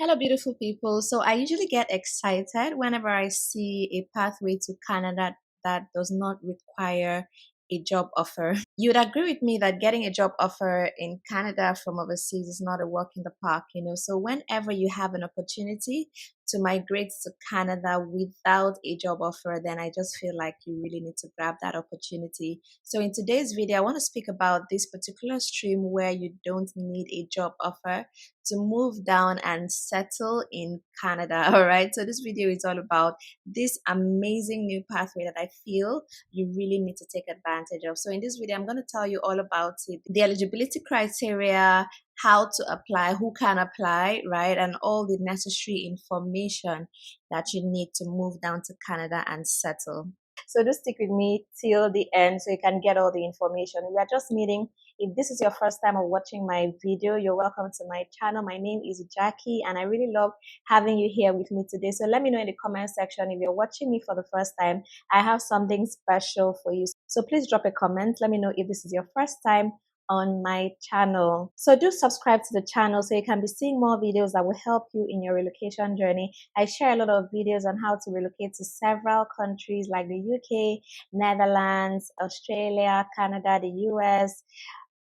Hello, beautiful people. So I usually get excited whenever I see a pathway to Canada that does not require a job offer. You'd agree with me that getting a job offer in Canada from overseas is not a walk in the park. So whenever you have an opportunity to migrate to Canada without a job offer, then I just feel like you really need to grab that opportunity. So in today's video, I want to speak about this particular stream where you don't need a job offer to move down and settle in Canada. All right. So this video is all about this amazing new pathway that I feel you really need to take advantage of. So in this video, I'm going to tell you all about it, the eligibility criteria, how to apply, who can apply, right? And all the necessary information that you need to move down to Canada and settle. So just stick with me till the end so you can get all the information. We are just meeting. If this is your first time of watching my video, you're welcome to my channel. My name is Jackie and I really love having you here with me today. So let me know in the comment section if you're watching me for the first time. I have something special for you. So please drop a comment. Let me know if this is your first time on my channel. So do subscribe to the channel so you can be seeing more videos that will help you in your relocation journey. I share a lot of videos on how to relocate to several countries like the UK, Netherlands, Australia, Canada, the US,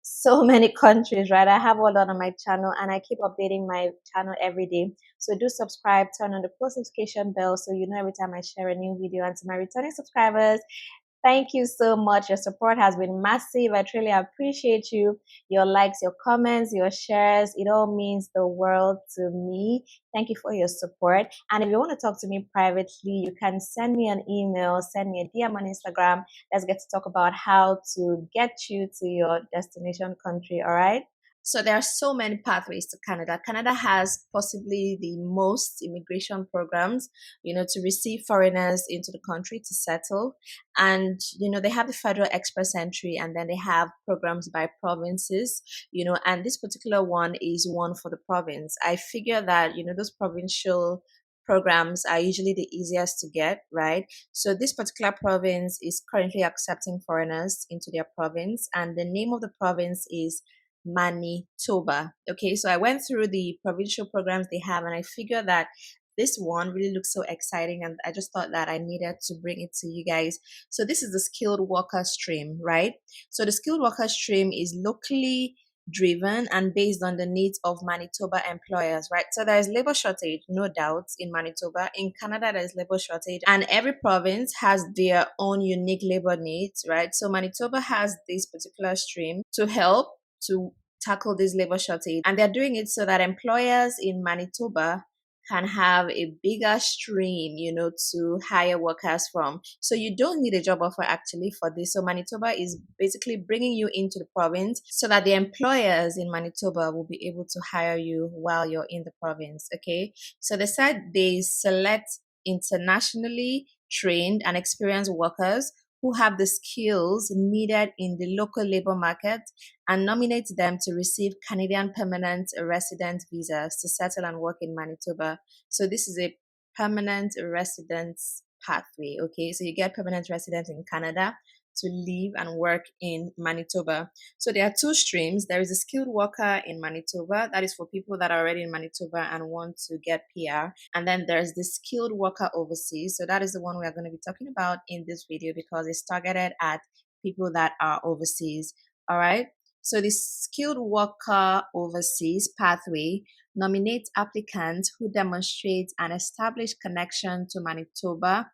so many countries, right? I have all that on my channel and I keep updating my channel every day. So do subscribe, turn on the post notification bell so you know every time I share a new video. And to my returning subscribers, thank you so much. Your support has been massive. I truly appreciate you. Your likes, your comments, your shares. It all means the world to me. Thank you for your support. And if you want to talk to me privately, you can send me an email, send me a DM on Instagram. Let's get to talk about how to get you to your destination country. All right. So there are so many pathways to Canada. Canada has possibly the most immigration programs, to receive foreigners into the country to settle. And, they have the federal express entry and then they have programs by provinces, and this particular one is one for the province. I figure that, those provincial programs are usually the easiest to get, right? So this particular province is currently accepting foreigners into their province, and the name of the province is Manitoba. Okay, so I went through the provincial programs they have, and I figured that this one really looks so exciting, and I just thought that I needed to bring it to you guys. So this is the skilled worker stream, right? So the skilled worker stream is locally driven and based on the needs of Manitoba employers, right? So there is labor shortage, no doubt, in Manitoba. In Canada, there is labor shortage, and every province has their own unique labor needs, right? So Manitoba has this particular stream to help to tackle this labor shortage, and they're doing it so that employers in Manitoba can have a bigger stream, to hire workers from. So you don't need a job offer actually for this. So Manitoba is basically bringing you into the province so that the employers in Manitoba will be able to hire you while you're in the province. Okay. So they said they select internationally trained and experienced workers who have the skills needed in the local labor market and nominate them to receive Canadian permanent resident visas to settle and work in Manitoba. So this is a permanent residence pathway. Okay, so you get permanent residence in Canada to live and work in Manitoba. So there are two streams. There is a skilled worker in Manitoba, that is for people that are already in Manitoba and want to get PR. And then there's the skilled worker overseas. So that is the one we are going to be talking about in this video because it's targeted at people that are overseas. All right. So the skilled worker overseas pathway nominates applicants who demonstrate an established connection to Manitoba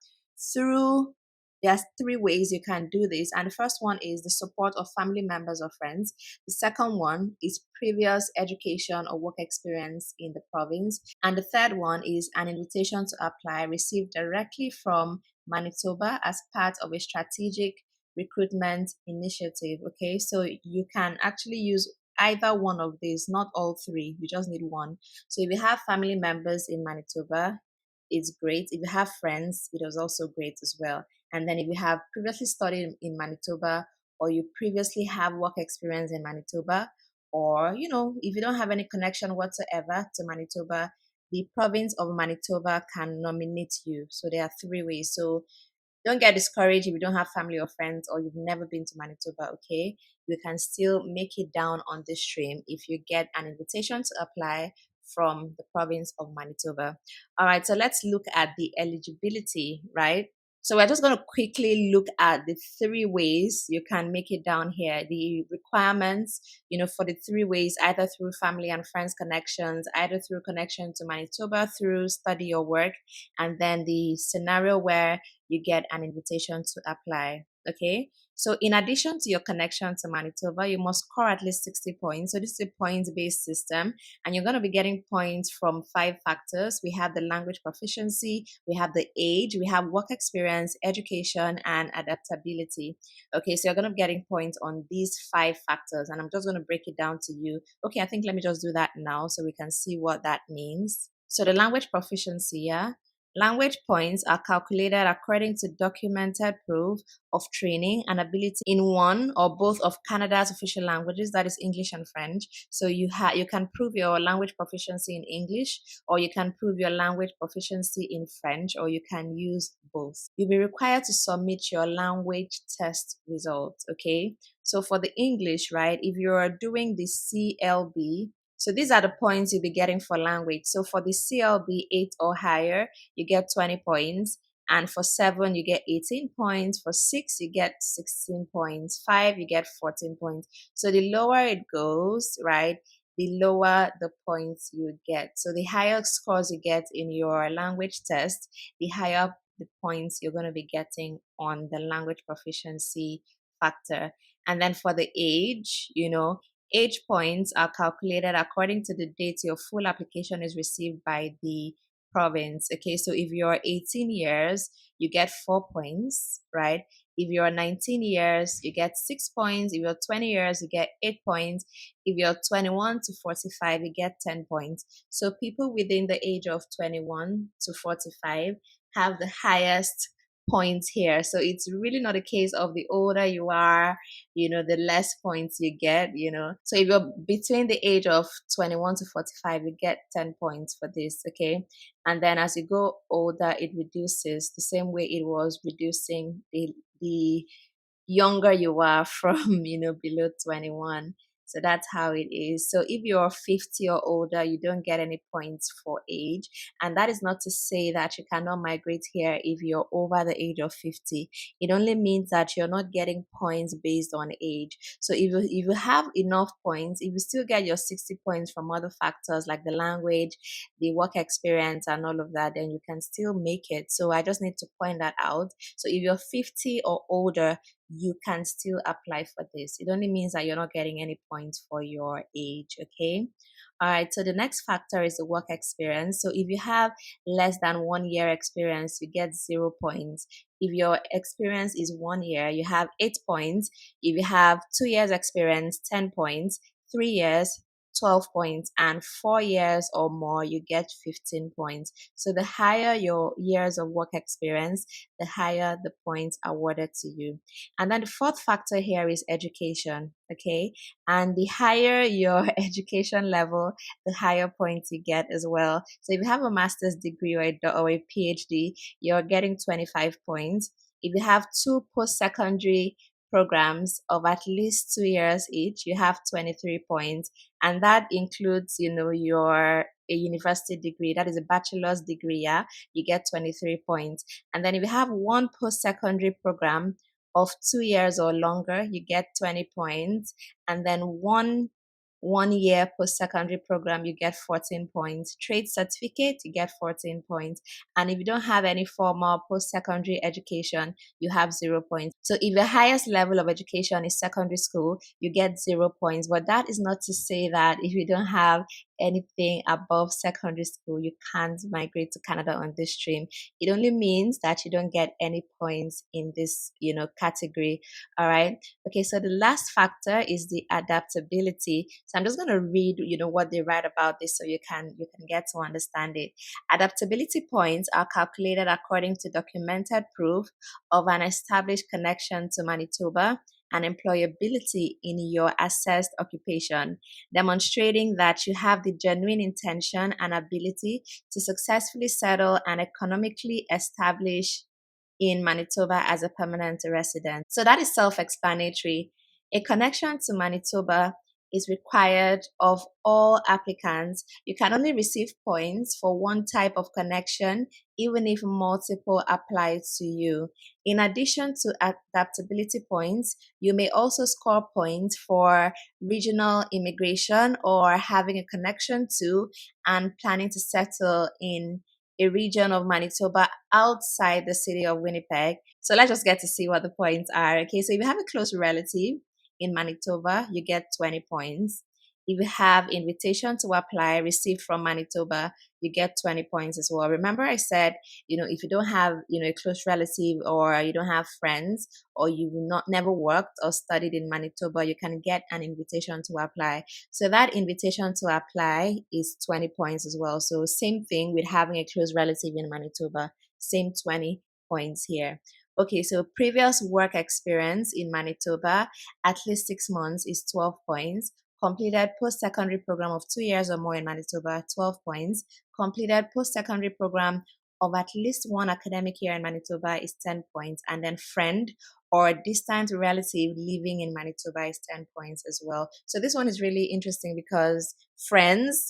through. There's three ways you can do this. And the first one is the support of family members or friends. The second one is previous education or work experience in the province. And the third one is an invitation to apply received directly from Manitoba as part of a strategic recruitment initiative. Okay, so you can actually use either one of these, not all three. You just need one. So if you have family members in Manitoba, it's great. If you have friends, it is also great as well. And then if you have previously studied in Manitoba, or you previously have work experience in Manitoba, or, if you don't have any connection whatsoever to Manitoba, the province of Manitoba can nominate you. So there are three ways. So don't get discouraged if you don't have family or friends or you've never been to Manitoba, okay? You can still make it down on this stream if you get an invitation to apply from the province of Manitoba. All right, so let's look at the eligibility, right? So we're just going to quickly look at the three ways you can make it down here. The requirements, for the three ways, either through family and friends connections, either through connection to Manitoba, through study or work, and then the scenario where you get an invitation to apply. Okay. So in addition to your connection to Manitoba, you must score at least 60 points. So this is a points-based system, and you're going to be getting points from 5 factors. We have the language proficiency, we have the age, we have work experience, education, and adaptability. Okay, so you're going to be getting points on these 5 factors, and I'm just going to break it down to you. Okay, I think let me just do that now so we can see what that means. So the language proficiency, yeah. Language points are calculated according to documented proof of training and ability in one or both of Canada's official languages, that is English and French. So you can prove your language proficiency in English, or you can prove your language proficiency in French, or you can use both. You'll be required to submit your language test results, okay? So for the English, right, if you're doing the CLB, so these are the points you'll be getting for language. So for the CLB 8 or higher, you get 20 points. And for 7, you get 18 points. For 6, you get 16 points. 5, you get 14 points. So the lower it goes, right, the lower the points you get. So the higher scores you get in your language test, the higher the points you're going to be getting on the language proficiency factor. And then for the age, age points are calculated according to the date your full application is received by the province. Okay, so if you're 18 years, you get 4 points, right? If you're 19 years, you get 6 points. If you're 20 years, you get 8 points. If you're 21 to 45, you get 10 points. So people within the age of 21 to 45 have the highest points here. So it's really not a case of the older you are, the less points you get, So if you're between the age of 21 to 45, you get 10 points for this, okay? And then as you go older, it reduces the same way it was reducing the younger you are from, below 21. So that's how it is. So if you're 50 or older, you don't get any points for age. And that is not to say that you cannot migrate here if you're over the age of 50. It only means that you're not getting points based on age. So if you have enough points, if you still get your 60 points from other factors like the language, the work experience, and all of that, then you can still make it. So I just need to point that out. So if you're 50 or older, you can still apply for this. It only means that you're not getting any points for your age, okay? All right, so the next factor is the work experience. So if you have less than 1 year experience, you get 0 points. If your experience is 1 year, you have 8 points. If you have 2 years experience, 10 points. 3 years, 12 points, and 4 years or more, you get 15 points. So the higher your years of work experience, the higher the points awarded to you. And then the fourth factor here is education, okay? And the higher your education level, the higher points you get as well. So if you have a master's degree or a PhD, you're getting 25 points. If you have 2 post-secondary programs of at least 2 years each, you have 23 points. And that includes, your a university degree, that is a bachelor's degree, yeah, you get 23 points. And then if you have 1 post-secondary program of 2 years or longer, you get 20 points. And then 1 year post-secondary program, you get 14 points. Trade certificate, you get 14 points. And if you don't have any formal post-secondary education, you have 0 points. So if your highest level of education is secondary school, you get 0 points. But that is not to say that if you don't have anything above secondary school, you can't migrate to Canada on this stream. It only means that you don't get any points in this, category. All right. Okay. So the last factor is the adaptability. So I'm just going to read, what they write about this so you can get to understand it. Adaptability points are calculated according to documented proof of an established connection to Manitoba and employability in your assessed occupation, demonstrating that you have the genuine intention and ability to successfully settle and economically establish in Manitoba as a permanent resident. So that is self-explanatory. A connection to Manitoba is required of all applicants. You can only receive points for one type of connection, even if multiple apply to you. In addition to adaptability points, you may also score points for regional immigration or having a connection to and planning to settle in a region of Manitoba outside the city of Winnipeg. So let's just get to see what the points are. Okay, so if you have a close relative in Manitoba, you get 20 points. If you have invitation to apply received from Manitoba, you get 20 points as well. Remember I said, if you don't have, a close relative or you don't have friends or you've not never worked or studied in Manitoba, you can get an invitation to apply. So that invitation to apply is 20 points as well. So same thing with having a close relative in Manitoba, same 20 points here. Okay, so previous work experience in Manitoba, at least 6 months is 12 points. Completed post-secondary program of 2 years or more in Manitoba, 12 points. Completed post-secondary program of at least one academic year in Manitoba is 10 points. And then friend or distant relative living in Manitoba is 10 points as well. So this one is really interesting because friends,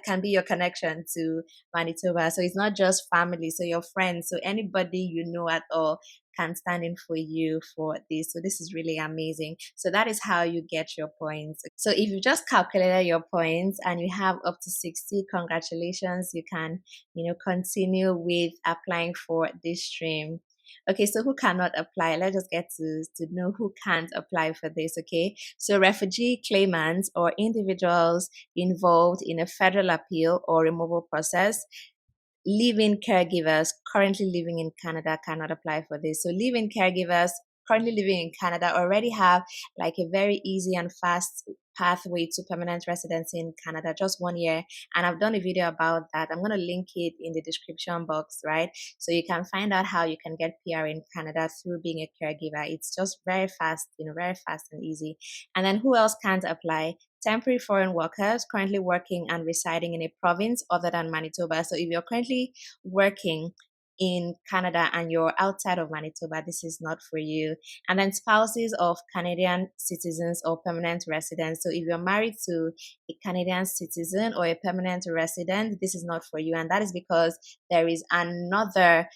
can be your connection to Manitoba. So it's not just family, so your friends, so anybody at all can stand in for you for this. So this is really amazing. So that is how you get your points. So if you just calculated your points and you have up to 60, congratulations, you can, continue with applying for this stream. Okay, so who cannot apply? Let's just get to know who can't apply for this, okay? So refugee claimants or individuals involved in a federal appeal or removal process, live-in caregivers currently living in Canada cannot apply for this. So live-in caregivers currently living in Canada already have like a very easy and fast pathway to permanent residency in Canada, just 1 year. And I've done a video about that. I'm going to link it in the description box, right? So you can find out how you can get PR in Canada through being a caregiver. It's just very fast, very fast and easy. And then who else can't apply? Temporary foreign workers currently working and residing in a province other than Manitoba. So if you're currently working in Canada and you're outside of Manitoba, this is not for you. And then spouses of Canadian citizens or permanent residents. So if you're married to a Canadian citizen or a permanent resident, this is not for you. And that is because there is another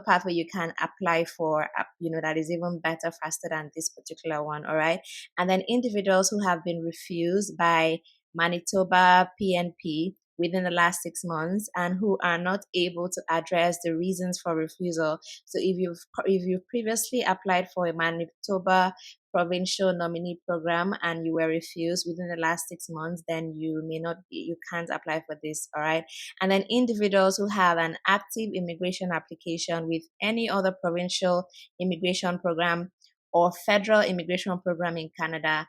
pathway you can apply for, that is even better, faster than this particular one. All right. And then individuals who have been refused by Manitoba PNP within the last 6 months and who are not able to address the reasons for refusal. So if you've previously applied for a Manitoba provincial nominee program and you were refused within the last 6 months, then you can't apply for this. All right. And then individuals who have an active immigration application with any other provincial immigration program or federal immigration program in Canada.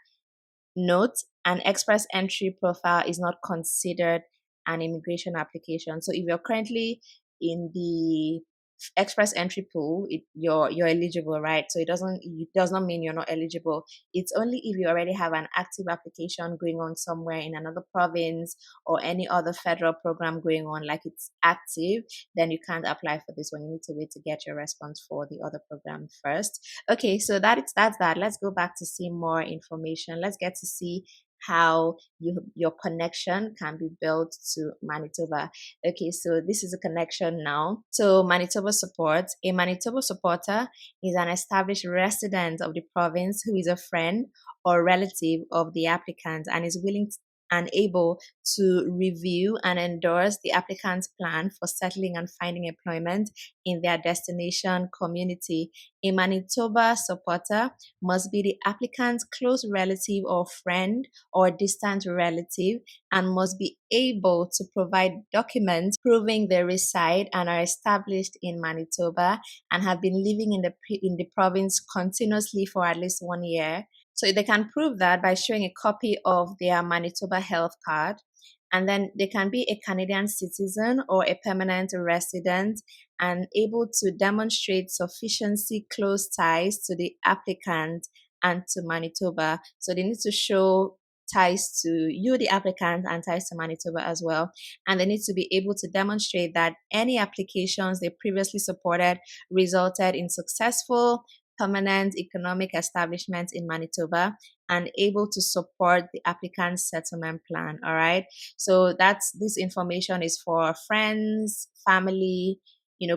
Note, an express entry profile is not considered an immigration application. So if you're currently in the express entry pool, you're eligible, right? So it does not mean you're not eligible. It's only if you already have an active application going on somewhere in another province or any other federal program going on, like it's active, then you can't apply for this one. You need to wait to get your response for the other program first. Okay, so that's that. Let's go back to see more information. Let's get to see how your connection can be built to Manitoba. Okay, so this is a connection now. So Manitoba Support. A Manitoba Supporter is an established resident of the province who is a friend or relative of the applicant and is willing and able to review and endorse the applicant's plan for settling and finding employment in their destination community. A Manitoba Supporter must be the applicant's close relative or friend or distant relative and must be able to provide documents proving they reside and are established in Manitoba and have been living in the province continuously for at least 1 year. So they can prove that by showing a copy of their Manitoba health card, and then they can be a Canadian citizen or a permanent resident and able to demonstrate sufficiency close ties to the applicant and to Manitoba. So they need to show ties to you, the applicant, and ties to Manitoba as well. And they need to be able to demonstrate that any applications they previously supported resulted in successful permanent economic establishment in Manitoba, and able to support the applicant's settlement plan. All right. So this information is for friends, family,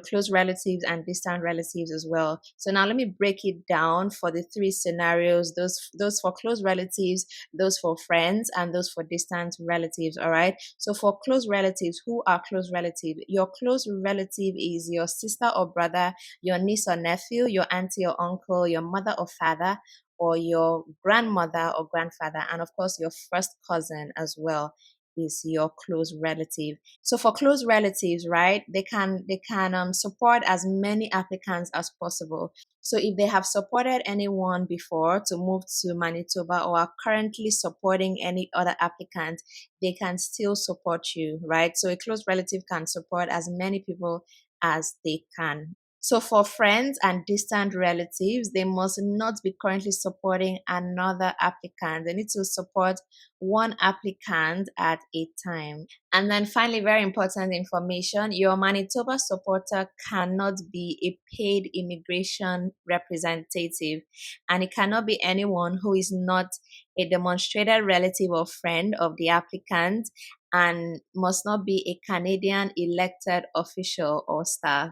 close relatives and distant relatives as well. So now let me break it down for the three scenarios, those for close relatives, those for friends, and those for distant relatives. All right. So for close relatives, who are close relatives? Your close relative is your sister or brother, your niece or nephew, your auntie or uncle, your mother or father, or your grandmother or grandfather, and of course your first cousin as well is your close relative. So for close relatives, right, they can support as many applicants as possible. So if they have supported anyone before to move to Manitoba or are currently supporting any other applicant, they can still support you, right? So a close relative can support as many people as they can. So for friends and distant relatives, they must not be currently supporting another applicant. They need to support one applicant at a time. And then finally, very important information, your Manitoba supporter cannot be a paid immigration representative, and it cannot be anyone who is not a demonstrated relative or friend of the applicant, and must not be a Canadian elected official or staff.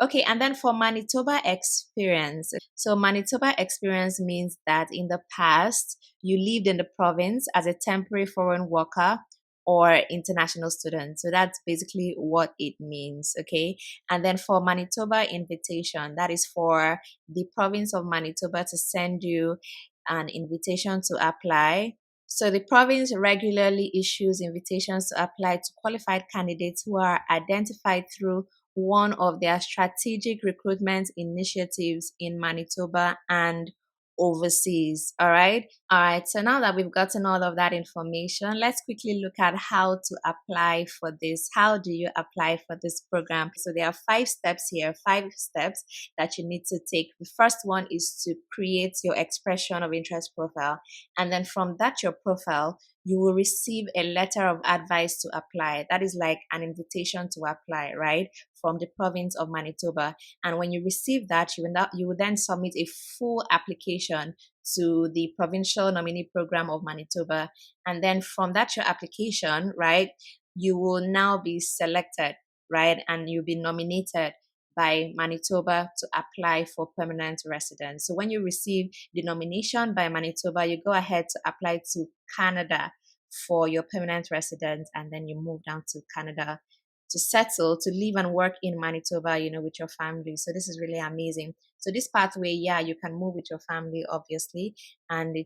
Okay, and then for Manitoba experience. So Manitoba experience means that in the past, you lived in the province as a temporary foreign worker or international student. So that's basically what it means, okay? And then for Manitoba invitation, that is for the province of Manitoba to send you an invitation to apply. So the province regularly issues invitations to apply to qualified candidates who are identified through one of their strategic recruitment initiatives in Manitoba and overseas. All right. So now that we've gotten all of that information, let's quickly look at how to apply for this. How do you apply for this program? So there are 5 steps here, 5 steps that you need to take. The first one is to create your expression of interest profile. And then from that, your profile, you will receive a letter of advice to apply. That is like an invitation to apply, right? From the province of Manitoba. And when you receive that, you will then submit a full application to the provincial nominee program of Manitoba. And then from that, your application, right, you will now be selected, right? And you'll be nominated by Manitoba to apply for permanent residence. So when you receive the nomination by Manitoba, you go ahead to apply to Canada for your permanent residence, and then you move down to Canada to settle, to live and work in Manitoba, with your family. So this is really amazing. So this pathway, yeah, you can move with your family, obviously, and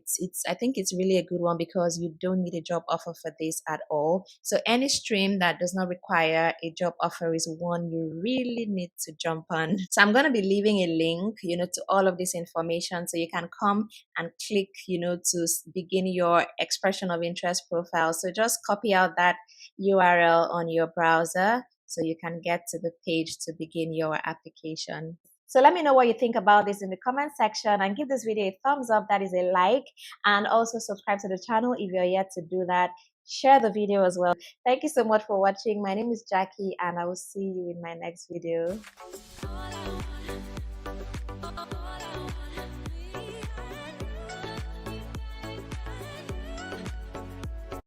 I think it's really a good one because you don't need a job offer for this at all. So any stream that does not require a job offer is one you really need to jump on. So I'm going to be leaving a link, to all of this information, so you can come and click, to begin your expression of interest profile. So just copy out that URL on your browser so you can get to the page to begin your application. So let me know what you think about this in the comment section, and give this video a thumbs up, that is a like, and also subscribe to the channel if you're yet to do that. Share the video as well. Thank you so much for watching. My name is Jackie, and I will see you in my next video.